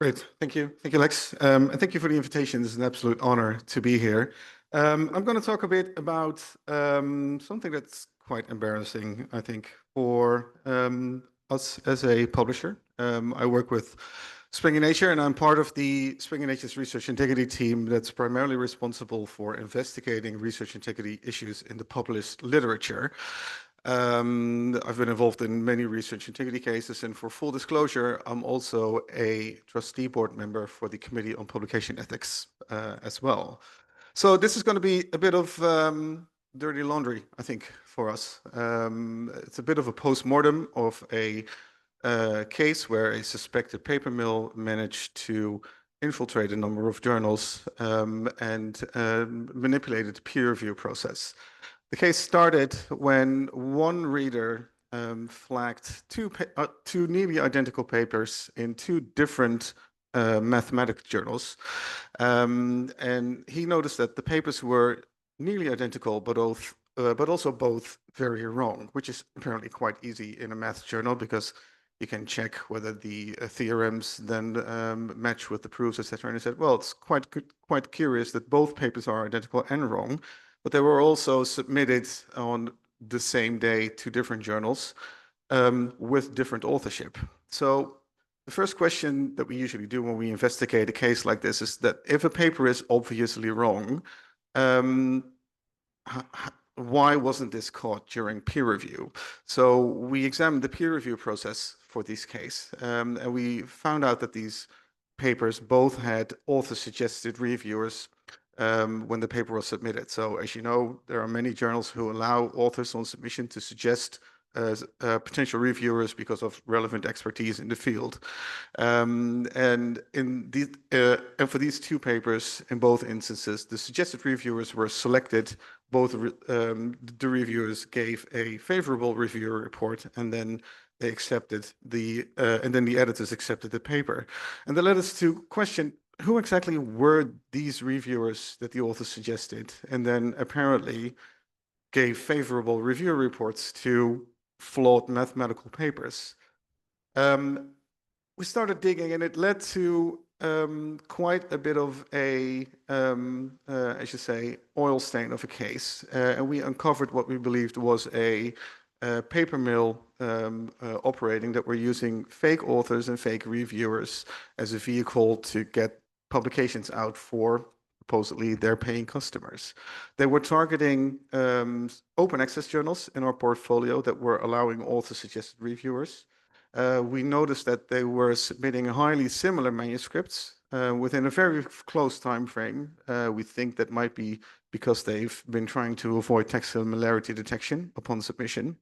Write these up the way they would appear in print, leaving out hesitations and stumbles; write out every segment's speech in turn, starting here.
Great. Thank you. Thank you, Lex. And thank you for the invitation. It's an absolute honor to be here. I'm going to talk a bit about something that's quite embarrassing, I think, for us as a publisher. I work with Springer Nature, and I'm part of the Springer Nature's research integrity team that's primarily responsible for investigating research integrity issues in the published literature. I've been involved in many research integrity cases, and for full disclosure, I'm also a trustee board member for the Committee on Publication Ethics as well. So this is going to be a bit of dirty laundry, I think, for us. It's a bit of a post-mortem of a case where a suspected paper mill managed to infiltrate a number of journals and manipulated the peer review process. The case started when one reader flagged two nearly identical papers in two different mathematics journals. And he noticed that the papers were nearly identical, but also both very wrong, which is apparently quite easy in a math journal because you can check whether the theorems then match with the proofs, etc. And he said, well, it's quite curious that both papers are identical and wrong, but they were also submitted on the same day to different journals with different authorship. So the first question that we usually do when we investigate a case like this is that if a paper is obviously wrong, why wasn't this caught during peer review? So we examined the peer review process for this case, and we found out that these papers both had author-suggested reviewers when the paper was submitted. So as you know, there are many journals who allow authors on submission to suggest potential reviewers because of relevant expertise in the field. And for these two papers, in both instances, the suggested reviewers were selected. Both the reviewers gave a favorable reviewer report, and then they accepted and then the editors accepted the paper. And that led us to question, who exactly were these reviewers that the author suggested, and then apparently gave favorable review reports to flawed mathematical papers. We started digging, and it led to quite a bit of a, I should say, oil stain of a case. And we uncovered what we believed was a paper mill operating that were using fake authors and fake reviewers as a vehicle to get publications out for supposedly their paying customers. They were targeting open access journals in our portfolio that were allowing author-suggested reviewers. We noticed that they were submitting highly similar manuscripts within a very close time frame. We think that might be because they've been trying to avoid text similarity detection upon submission.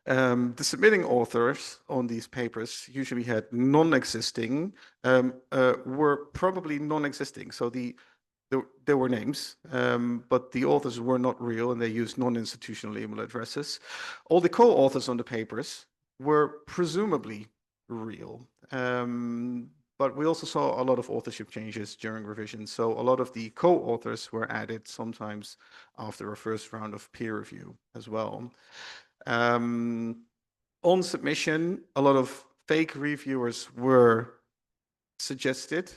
The submitting authors on these papers usually had non-existing, were probably non-existing. So there were names, but the authors were not real, and they used non-institutional email addresses. All the co-authors on the papers were presumably real. But we also saw a lot of authorship changes during revision. So a lot of the co-authors were added sometimes after a first round of peer review as well. On submission, a lot of fake reviewers were suggested,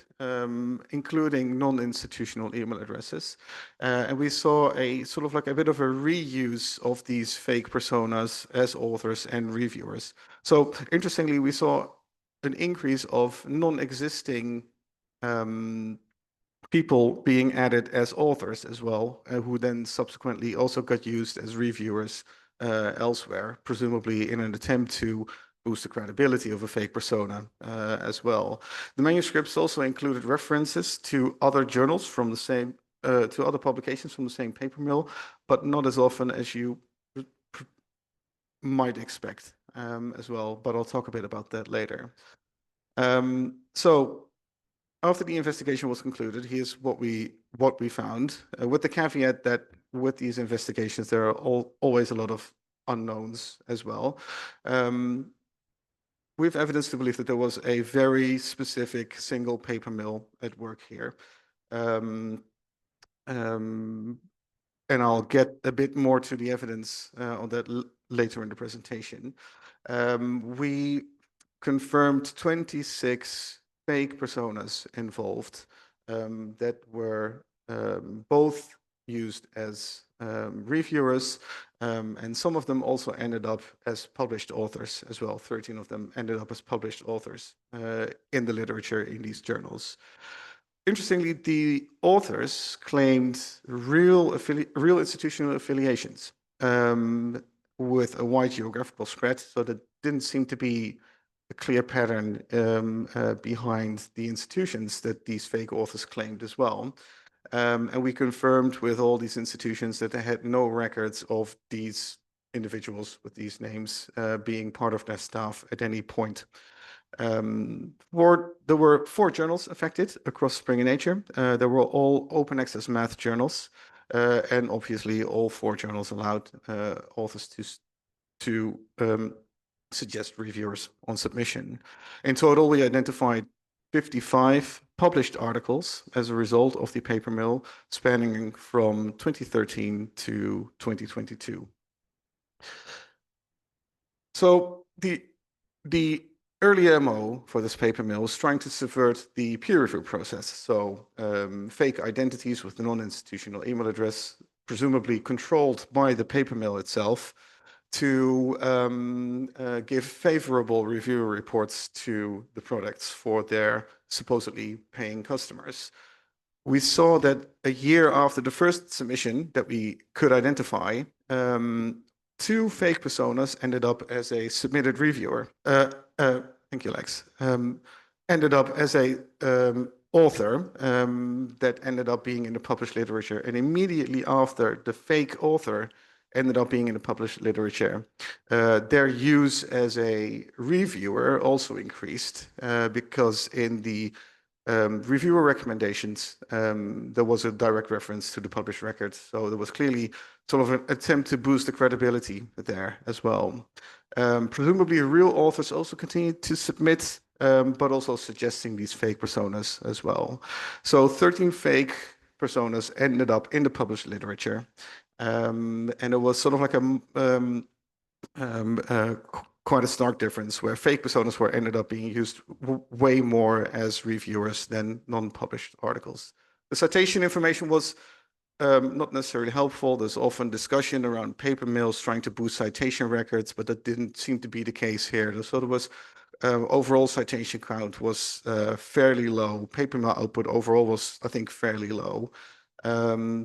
including non-institutional email addresses. And we saw a sort of like a bit of a reuse of these fake personas as authors and reviewers. So interestingly, we saw an increase of non-existing people being added as authors as well, who then subsequently also got used as reviewers elsewhere, presumably in an attempt to boost the credibility of a fake persona as well. The manuscripts also included references to other journals from the same, to other publications from the same paper mill, but not as often as you might expect as well. But I'll talk a bit about that later. So after the investigation was concluded, here's what we found, with the caveat that with these investigations, there are always a lot of unknowns as well. We have evidence to believe that there was a very specific single paper mill at work here. And I'll get a bit more to the evidence on that later in the presentation. We confirmed 26 fake personas involved that were both used as reviewers, and some of them also ended up as published authors as well. 13 of them ended up as published authors in the literature in these journals. Interestingly, the authors claimed real institutional affiliations with a wide geographical spread, so there didn't seem to be a clear pattern behind the institutions that these fake authors claimed as well. And we confirmed with all these institutions that they had no records of these individuals with these names being part of their staff at any point. There were 4 journals affected across Springer Nature. They were all open access math journals, and obviously all 4 journals allowed authors to suggest reviewers on submission. In total, we identified 55 published articles as a result of the paper mill, spanning from 2013 to 2022. So the early MO for this paper mill was trying to subvert the peer review process. So fake identities with a non-institutional email address, presumably controlled by the paper mill itself, to give favorable review reports to the products for their supposedly paying customers. We saw that a year after the first submission that we could identify, 2 fake personas ended up as a submitted reviewer. Thank you, Lex. Ended up as a author that ended up being in the published literature. And immediately after, the fake author ended up being in the published literature. Their use as a reviewer also increased because in the reviewer recommendations, there was a direct reference to the published record. So there was clearly sort of an attempt to boost the credibility there as well. Presumably real authors also continued to submit, but also suggesting these fake personas as well. So 13 fake personas ended up in the published literature. And it was sort of like quite a stark difference where fake personas were ended up being used way more as reviewers than non-published articles. The citation information was not necessarily helpful. There's often discussion around paper mills trying to boost citation records, but that didn't seem to be the case here. So there was overall citation count was fairly low. Paper mill output overall was, I think, fairly low.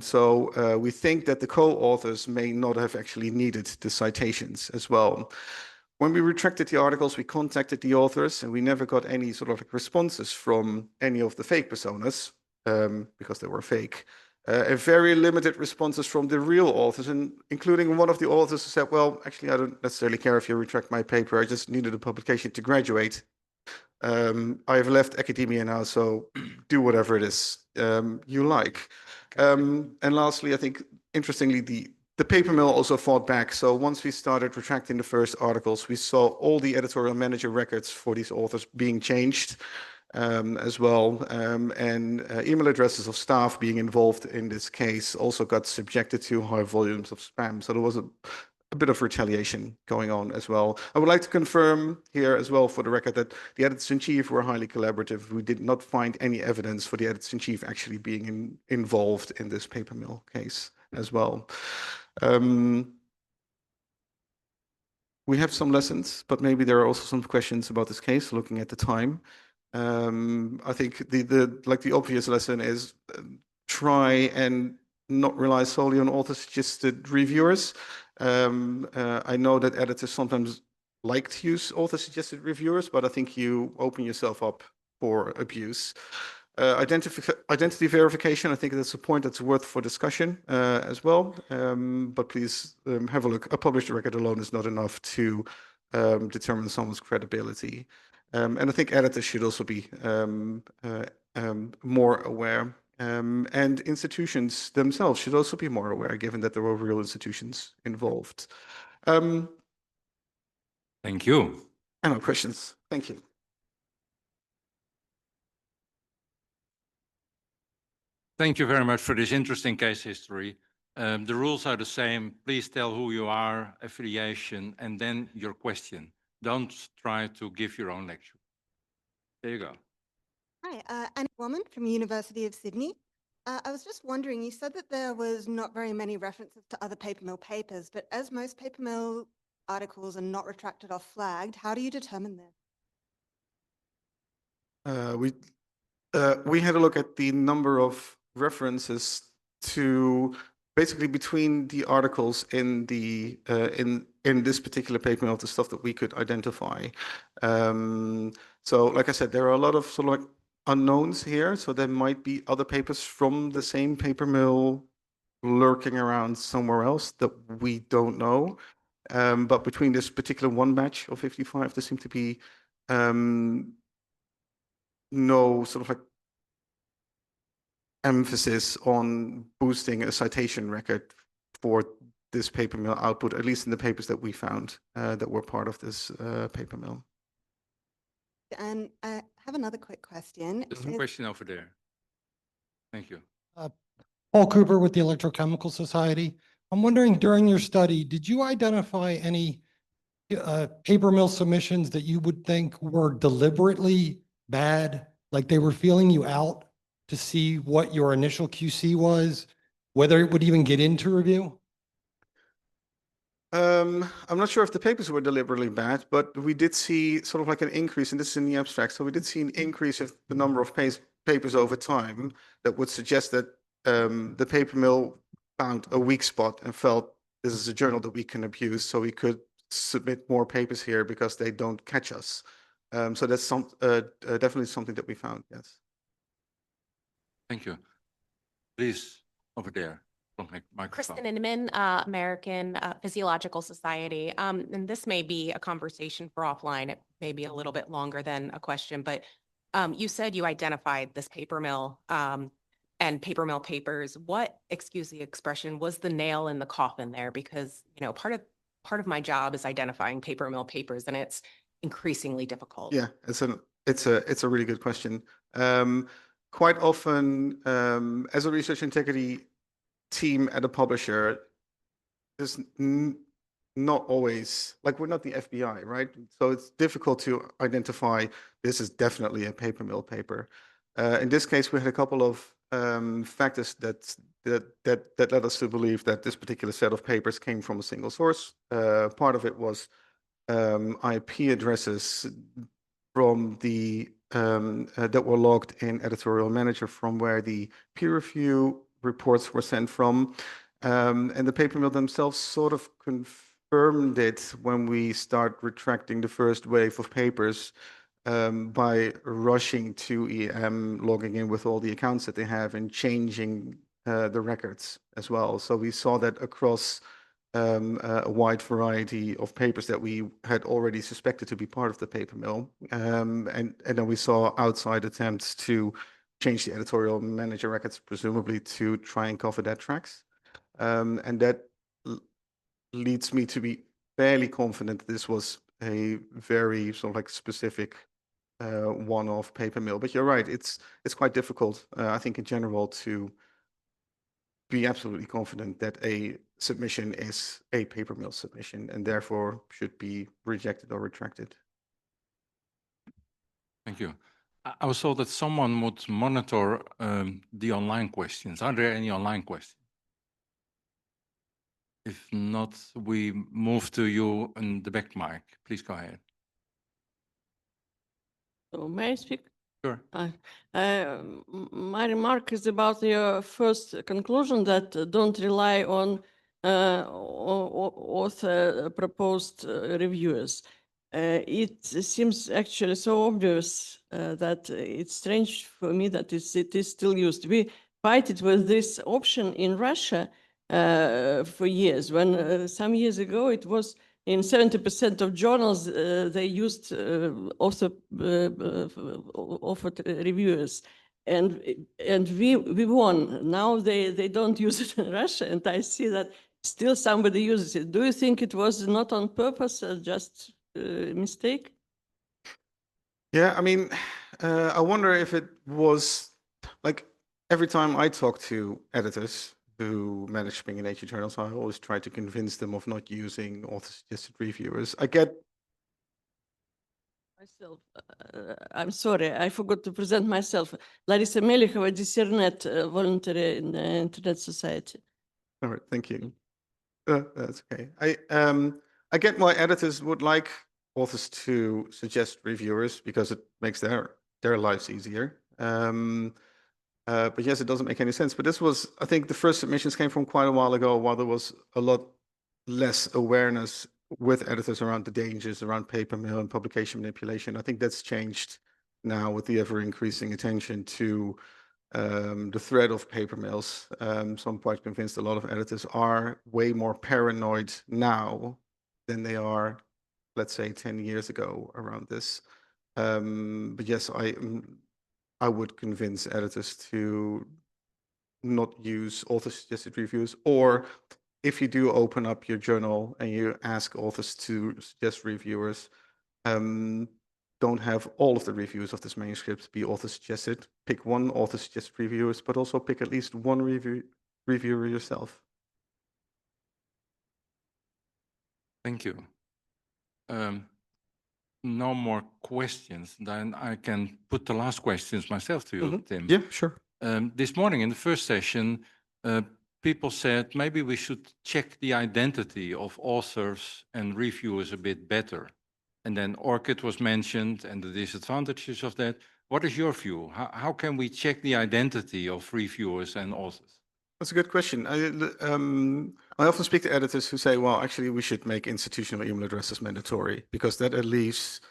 So we think that the co-authors may not have actually needed the citations as well. When we retracted the articles, we contacted the authors, and we never got any sort of responses from any of the fake personas because they were fake. And very limited responses from the real authors, and including one of the authors who said, well, actually, I don't necessarily care if you retract my paper. I just needed a publication to graduate. I've left academia now, so do whatever it is you like. And lastly, I think, interestingly, the paper mill also fought back. So once we started retracting the first articles, we saw all the editorial manager records for these authors being changed as well. And email addresses of staff being involved in this case also got subjected to high volumes of spam. So there was a bit of retaliation going on as well. I would like to confirm here as well for the record that the editors-in-chief were highly collaborative. We did not find any evidence for the editors-in-chief actually being involved in this paper mill case as well. We have some lessons, but maybe there are also some questions about this case looking at the time. I think the obvious lesson is try and not rely solely on author-suggested reviewers. I know that editors sometimes like to use author-suggested reviewers, but I think you open yourself up for abuse. Identity verification, I think that's a point that's worth for discussion as well. But please have a look. A published record alone is not enough to determine someone's credibility. And I think editors should also be more aware. And institutions themselves should also be more aware, given that there were real institutions involved. Thank you. No questions. Thank you. Thank you very much for this interesting case history. The rules are the same. Please tell who you are, affiliation, and then your question. Don't try to give your own lecture. There you go. Hi, Annie Woman from University of Sydney. I was just wondering, you said that there was not very many references to other paper mill papers, but as most paper mill articles are not retracted or flagged, how do you determine this? We had a look at the number of references to basically between the articles in the in this particular paper mill, the stuff that we could identify. So, like I said, there are a lot of sort of like unknowns here. So there might be other papers from the same paper mill lurking around somewhere else that we don't know. But between this particular one batch of 55, there seemed to be no sort of like emphasis on boosting a citation record for this paper mill output, at least in the papers that we found that were part of this paper mill. And I have another quick question. There's a question over there. Thank you. Paul Cooper with the Electrochemical Society. I'm wondering, during your study, did you identify any paper mill submissions that you would think were deliberately bad, like they were feeling you out to see what your initial QC was, whether it would even get into review? I'm not sure if the papers were deliberately bad, but we did see sort of like an increase, and this is in the abstract. So we did see an increase of the number of papers over time that would suggest that the paper mill found a weak spot and felt this is a journal that we can abuse, so we could submit more papers here because they don't catch us. So that's definitely something that we found, yes. Thank you. Please, over there. Kristen Inman, American Physiological Society. And this may be a conversation for offline. It may be a little bit longer than a question, but you said you identified this paper mill and paper mill papers. What, excuse the expression, was the nail in the coffin there? Because, you know, part of my job is identifying paper mill papers, and it's increasingly difficult. Yeah, it's a really good question. Quite often, as a research integrity team at a publisher, there's not always, like, we're not the FBI, right? So it's difficult to identify this is definitely a paper mill paper. In this case, we had a couple of factors that led us to believe that this particular set of papers came from a single source. Part of it was IP addresses from the that were logged in Editorial Manager from where the peer review reports were sent from. And the paper mill themselves sort of confirmed it when we start retracting the first wave of papers by rushing to EM, logging in with all the accounts that they have and changing the records as well. So we saw that across a wide variety of papers that we had already suspected to be part of the paper mill. And then we saw outside attempts to change the editorial manager records, presumably to try and cover that tracks. And that leads me to be fairly confident this was a very sort of like specific one-off paper mill. But you're right, it's quite difficult, I think, in general, to be absolutely confident that a submission is a paper mill submission and therefore should be rejected or retracted. Thank you. I was told that someone would monitor the online questions. Are there any online questions? If not, we move to you in the back mic. Please go ahead. So may I speak? Sure. My remark is about your first conclusion that don't rely on author proposed reviewers. It seems actually so obvious that it's strange for me that it is still used. We fight it with this option in Russia for years. When some years ago it was in 70% of journals, they used also offered reviewers, and we won. Now they don't use it in Russia, and I see that still somebody uses it. Do you think it was not on purpose, just a mistake? Yeah, I mean, I wonder if it was like every time I talk to editors who manage Spring and Nature journals, I always try to convince them of not using author-suggested reviewers. I Myself, I'm sorry, I forgot to present myself. Larissa Melichova, Discernet, voluntary in the Internet Society. All right, thank you. That's okay. I get why editors would like authors to suggest reviewers because it makes their lives easier. But yes, it doesn't make any sense. But this was, I think, the first submissions came from quite a while ago, while there was a lot less awareness with editors around the dangers around paper mill and publication manipulation. I think that's changed now with the ever increasing attention to the threat of paper mills. So I'm quite convinced a lot of editors are way more paranoid now than they are, let's say, 10 years ago around this. But yes, I would convince editors to not use author-suggested reviews, or if you do open up your journal and you ask authors to suggest reviewers, don't have all of the reviews of this manuscript be author-suggested. Pick one author-suggested reviewers, but also pick at least one reviewer yourself. Thank you. No more questions. Then I can put the last questions myself to you, Tim. Yeah, sure. This morning in the first session, people said maybe we should check the identity of authors and reviewers a bit better. And then ORCID was mentioned and the disadvantages of that. What is your view? How can we check the identity of reviewers and authors? That's a good question. I often speak to editors who say, well, actually, we should make institutional email addresses mandatory because that at least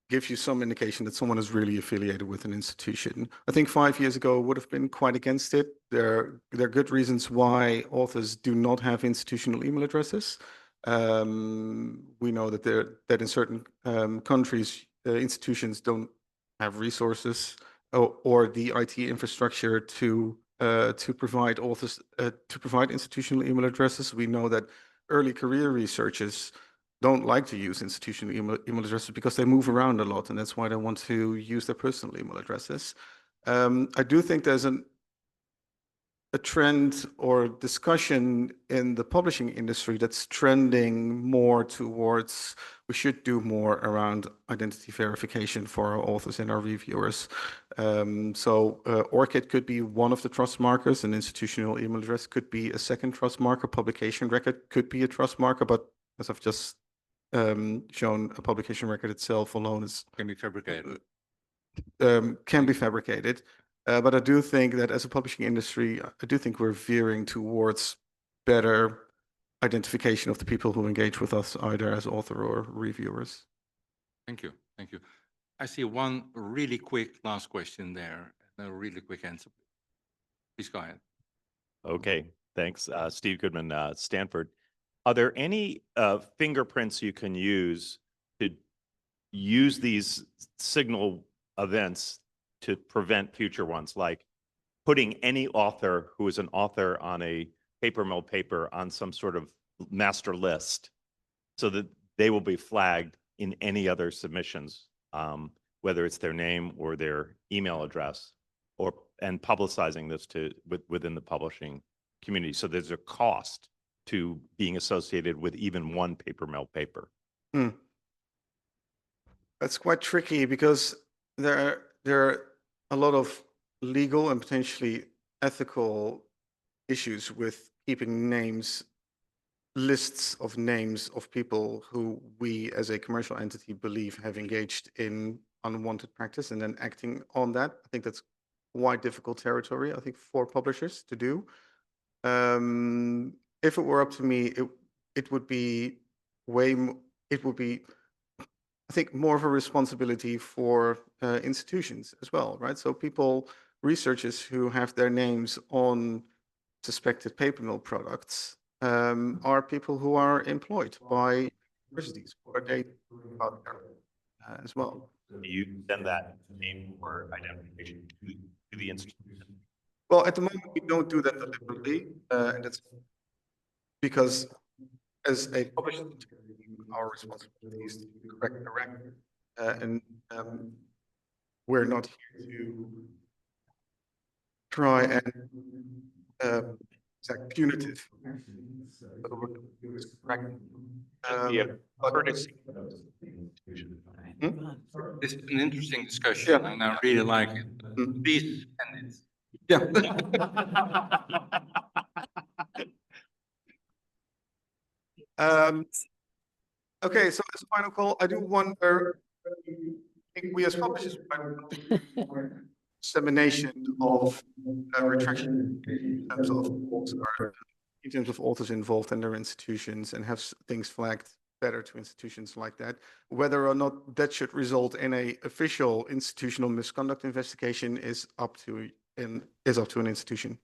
gives you some indication that someone is really affiliated with an institution. I think 5 years ago would have been quite against it. There are good reasons why authors do not have institutional email addresses. We know that in certain countries, institutions don't have resources or the IT infrastructure to provide authors to provide institutional email addresses. We know that early career researchers don't like to use institutional email addresses because they move around a lot, and that's why they want to use their personal email addresses. I do think there's a trend or discussion in the publishing industry that's trending more towards we should do more around identity verification for our authors and our reviewers. So ORCID could be one of the trust markers, an institutional email address could be a second trust marker, publication record could be a trust marker, but as I've just shown, a publication record itself alone is Can be fabricated. can be fabricated. But I do think that as a publishing industry, I do think we're veering towards better identification of the people who engage with us, either as author or reviewers. Thank you. Thank you. I see one really quick last question there, and a really quick answer. Please go ahead. Okay, thanks. Steve Goodman, Stanford. Are there any fingerprints you can use to use these signal events to prevent future ones, like putting any author who is an author on a paper mill paper on some sort of master list so that they will be flagged in any other submissions, whether it's their name or their email address, and publicizing this within the publishing community. So there's a cost to being associated with even one paper mill paper. That's quite tricky because there are a lot of legal and potentially ethical issues with keeping lists of names of people who we as a commercial entity believe have engaged in unwanted practice and then acting on that. I think that's quite difficult territory, I think, for publishers to do. If it were up to me, it would be I think, more of a responsibility for institutions as well, right? So researchers who have their names on suspected paper mill products are people who are employed by universities, or they as well. You send that name or identification to the institution? Well, at the moment, we don't do that deliberately, and that's because as a publishing team, our responsibility is to correct the record, and we're not here to try and exact punitive. This is an interesting discussion, Yeah. and I really like it. Mm. Please end it. Yeah. Okay, so as a final call, I do wonder, I think we as publishers might want to do more dissemination of retraction in terms of authors involved in their institutions, and have things flagged better to institutions like that. Whether or not that should result in a official institutional misconduct investigation is up to an institution.